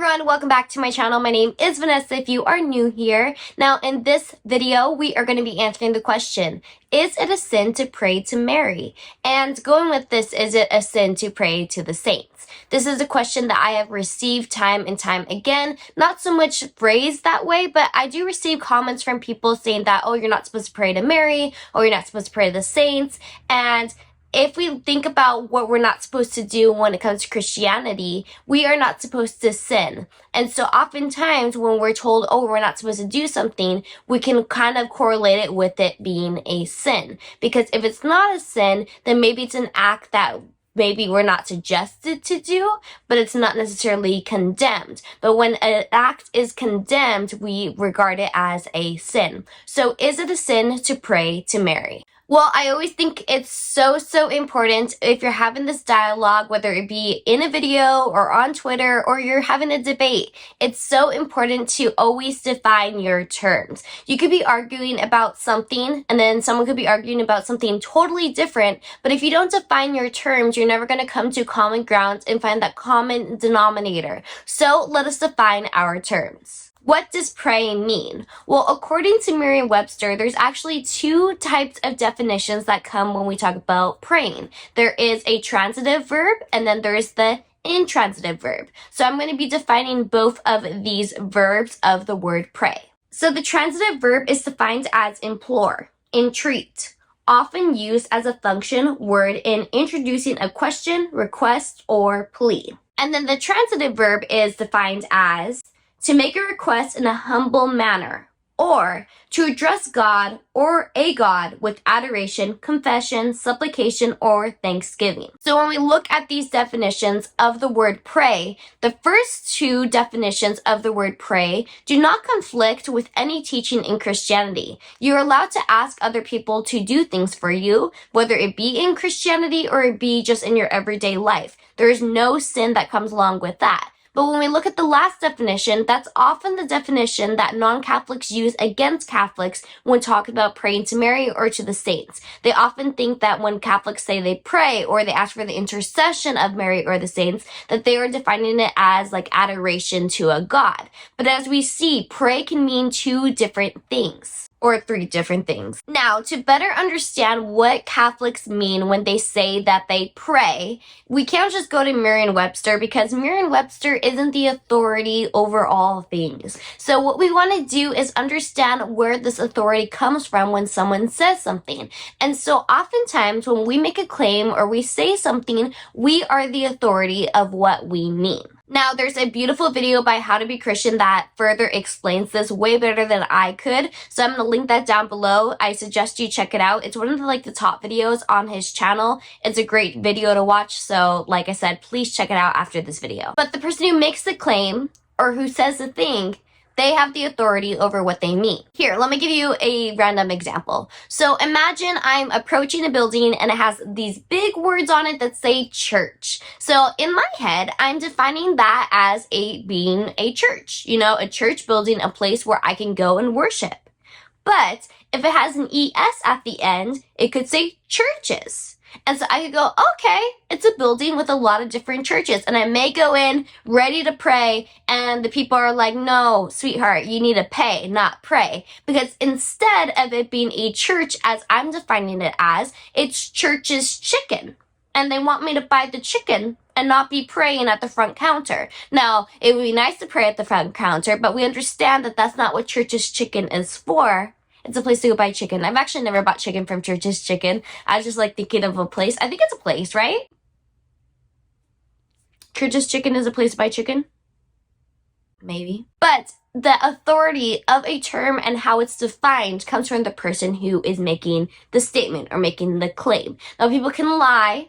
everyone, welcome back to my channel. My name is Vanessa if you are new here. Now in this video, we are going to be answering the question, is it a sin to pray to Mary? And going with this, is it a sin to pray to the saints? This is a question that I have received time and time again, not so much phrased that way, but I do receive comments from people saying that, oh, you're not supposed to pray to Mary, or you're not supposed to pray to the saints, and if we think about what we're not supposed to do when it comes to Christianity, we are not supposed to sin. And so oftentimes when we're told, oh, we're not supposed to do something, we can kind of correlate it with it being a sin. Because if it's not a sin, then maybe it's an act that maybe we're not suggested to do, but it's not necessarily condemned. But when an act is condemned, we regard it as a sin. So is it a sin to pray to Mary? Well, I always think it's so important if you're having this dialogue, whether it be in a video or on Twitter or you're having a debate, it's so important to always define your terms. You could be arguing about something and then someone could be arguing about something totally different, but if you don't define your terms, you're never going to come to common ground and find that common denominator. So let us define our terms. What does pray mean? Well, according to Merriam-Webster, there's actually two types of definitions that come when we talk about praying. There is a transitive verb, and then there's the intransitive verb. So I'm going to be defining both of these verbs of the word pray. So the transitive verb is defined as implore, entreat, often used as a function word in introducing a question, request, or plea. And then the transitive verb is defined as to make a request in a humble manner, or to address God or a God with adoration, confession, supplication, or thanksgiving. So when we look at these definitions of the word pray, the first two definitions of the word pray do not conflict with any teaching in Christianity. You're allowed to ask other people to do things for you, whether it be in Christianity or it be just in your everyday life. There is no sin that comes along with that. But when we look at the last definition, that's often the definition that non-Catholics use against Catholics when talking about praying to Mary or to the saints. They often think that when Catholics say they pray or they ask for the intercession of Mary or the saints, that they are defining it as like adoration to a god. But as we see, pray can mean two different things. Or three different things. Now, to better understand what Catholics mean when they say that they pray, we can't just go to Merriam-Webster because Merriam-Webster isn't the authority over all things. So what we want to do is understand where this authority comes from when someone says something. And so oftentimes when we make a claim or we say something, we are the authority of what we mean. Now, there's a beautiful video by How to Be Christian that further explains this way better than I could. So I'm going to link that down below. I suggest you check it out. It's one of the top videos on his channel. It's a great video to watch. So like I said, please check it out after this video. But the person who makes the claim or who says the thing, they have the authority over what they mean. Here, let me give you a random example. So imagine I'm approaching a building and it has these big words on it that say church. So in my head, I'm defining that as being a church. You know, a church building, a place where I can go and worship. But if it has an ES at the end, it could say churches. And so I could go, okay, it's a building with a lot of different churches. And I may go in ready to pray and the people are like, no, sweetheart, you need to pay, not pray. Because instead of it being a church as I'm defining it as, it's church's chicken. And they want me to buy the chicken and not be praying at the front counter. Now, it would be nice to pray at the front counter, but we understand that that's not what church's chicken is for. It's a place to go buy chicken. I've actually never bought chicken from Church's Chicken. I was just thinking of a place. I think it's a place, right? Church's Chicken is a place to buy chicken? Maybe. But the authority of a term and how it's defined comes from the person who is making the statement or making the claim. Now, people can lie.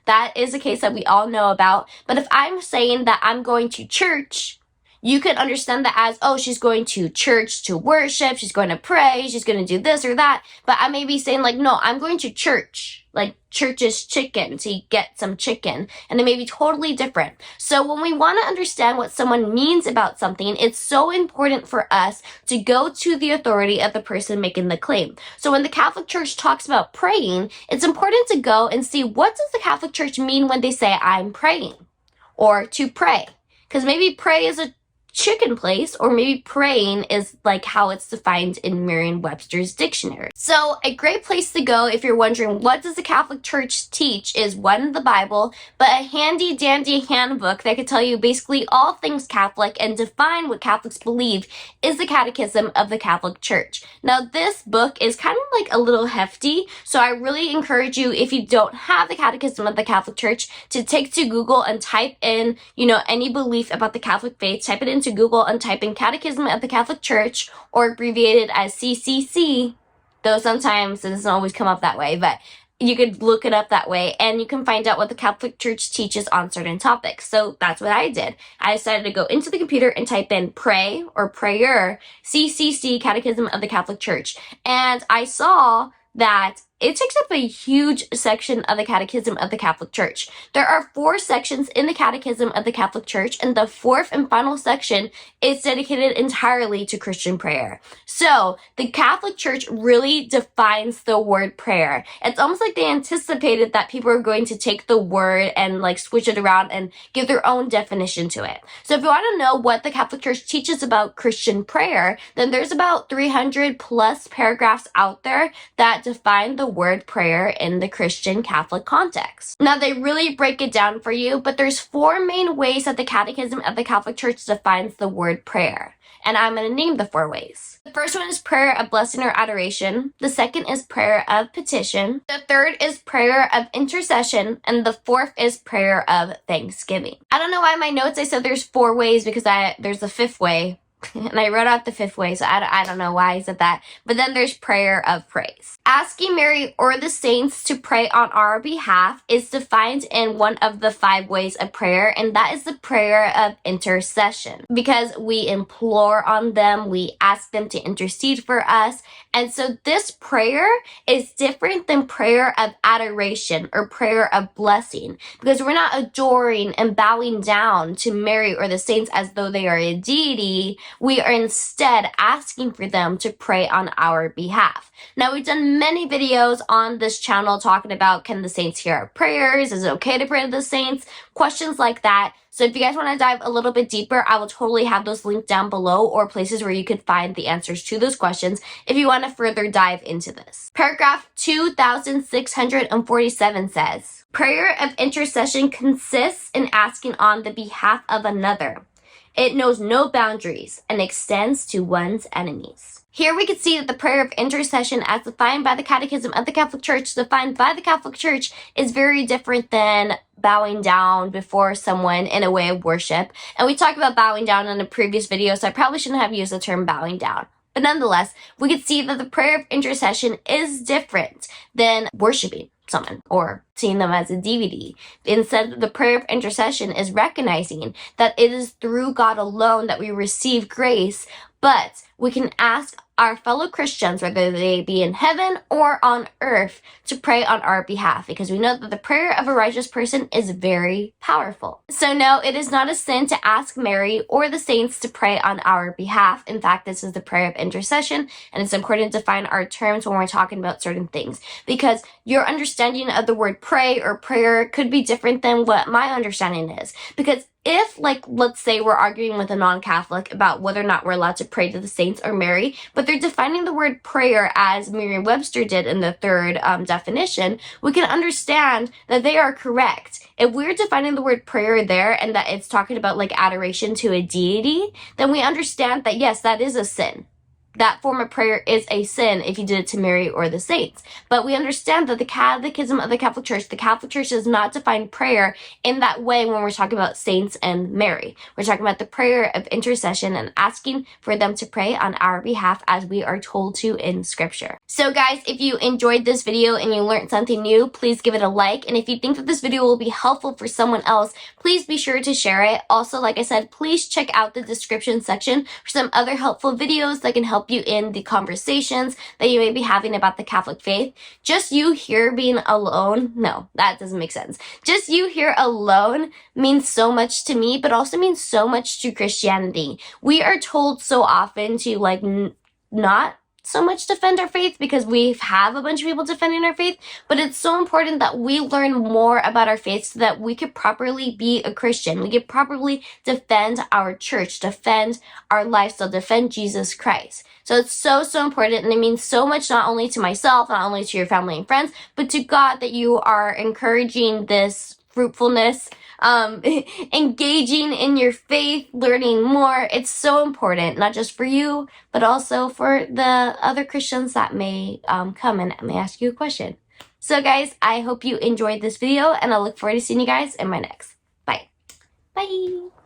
That is a case that we all know about. But if I'm saying that I'm going to church, you could understand that as, oh, she's going to church to worship, she's going to pray, she's going to do this or that. But I may be saying no, I'm going to church, like church's chicken, to get some chicken. And it may be totally different. So when we want to understand what someone means about something, it's so important for us to go to the authority of the person making the claim. So when the Catholic Church talks about praying, it's important to go and see what does the Catholic Church mean when they say I'm praying or to pray. Because maybe pray is a chicken place, or maybe praying is like how it's defined in Merriam-Webster's dictionary. So a great place to go if you're wondering what does the Catholic Church teach is one, the Bible, but a handy dandy handbook that could tell you basically all things Catholic and define what Catholics believe is the Catechism of the Catholic Church. Now this book is kind of like a little hefty, so I really encourage you, if you don't have the Catechism of the Catholic Church, to take to Google and type in, any belief about the Catholic faith, type it into Google and type in Catechism of the Catholic Church, or abbreviated as CCC, though sometimes it doesn't always come up that way, but you could look it up that way and you can find out what the Catholic Church teaches on certain topics. So that's what I did. I decided to go into the computer and type in pray or prayer, CCC, Catechism of the Catholic Church. And I saw that it takes up a huge section of the Catechism of the Catholic Church. There are 4 sections in the Catechism of the Catholic Church, and the 4th and final section is dedicated entirely to Christian prayer. So the Catholic Church really defines the word prayer. It's almost like they anticipated that people are going to take the word and like switch it around and give their own definition to it. So if you want to know what the Catholic Church teaches about Christian prayer, then there's about 300 plus paragraphs out there that define the word prayer in the Christian Catholic context. Now they really break it down for you, but there's 4 main ways that the Catechism of the Catholic Church defines the word prayer. And I'm going to name the 4 ways. The first one is prayer of blessing or adoration. The second is prayer of petition. The third is prayer of intercession. And the 4th is prayer of thanksgiving. I don't know why in my notes I said there's 4 ways because there's a 5th way. And I wrote out the 5th way, so I don't know why I said that. But then there's prayer of praise. Asking Mary or the saints to pray on our behalf is defined in one of the 5 ways of prayer, and that is the prayer of intercession. Because we implore on them, we ask them to intercede for us. And so this prayer is different than prayer of adoration or prayer of blessing, because we're not adoring and bowing down to Mary or the saints as though they are a deity. We are instead asking for them to pray on our behalf. Now, we've done many videos on this channel talking about, can the saints hear our prayers? Is it okay to pray to the saints? Questions like that. So if you guys want to dive a little bit deeper, I will totally have those linked down below, or places where you could find the answers to those questions if you want to further dive into this. Paragraph 2647 says, prayer of intercession consists in asking on the behalf of another. It knows no boundaries and extends to one's enemies. Here we can see that the prayer of intercession, as defined by the Catechism of the Catholic Church, defined by the Catholic Church, is very different than bowing down before someone in a way of worship. And we talked about bowing down in a previous video, so I probably shouldn't have used the term bowing down. But nonetheless, we can see that the prayer of intercession is different than worshiping someone or seeing them as a deity. Instead, the prayer of intercession is recognizing that it is through God alone that we receive grace, but we can ask our fellow Christians, whether they be in heaven or on earth, to pray on our behalf, because we know that the prayer of a righteous person is very powerful. So no, it is not a sin to ask Mary or the saints to pray on our behalf. In fact, this is the prayer of intercession, and it's important to define our terms when we're talking about certain things, because your understanding of the word pray or prayer could be different than what my understanding is. Because if, like, let's say we're arguing with a non-Catholic about whether or not we're allowed to pray to the saints or Mary, but they're defining the word prayer as Merriam-Webster did in the 3rd definition, we can understand that they are correct. If we're defining the word prayer there and that it's talking about like adoration to a deity, then we understand that yes, that is a sin. That form of prayer is a sin if you did it to Mary or the saints. But we understand that the Catechism of the Catholic Church does not define prayer in that way when we're talking about saints and Mary. We're talking about the prayer of intercession and asking for them to pray on our behalf as we are told to in Scripture. So guys, if you enjoyed this video and you learned something new, please give it a like. And if you think that this video will be helpful for someone else, please be sure to share it. Also, like I said, please check out the description section for some other helpful videos that can help you in the conversations that you may be having about the Catholic faith. Just you here being alone, no, that doesn't make sense. Just you here alone means so much to me, but also means so much to Christianity. We are told so often to like not so much defend our faith because we have a bunch of people defending our faith, but it's so important that we learn more about our faith so that we could properly be a Christian. We could properly defend our church, defend our lifestyle, defend Jesus Christ. So it's so, so important, and it means so much not only to myself, not only to your family and friends, but to God, that you are encouraging this fruitfulness, engaging in your faith, learning more. It's so important, not just for you, but also for the other Christians that may come and may ask you a question. So guys, I hope you enjoyed this video, and I look forward to seeing you guys in my next. Bye. Bye.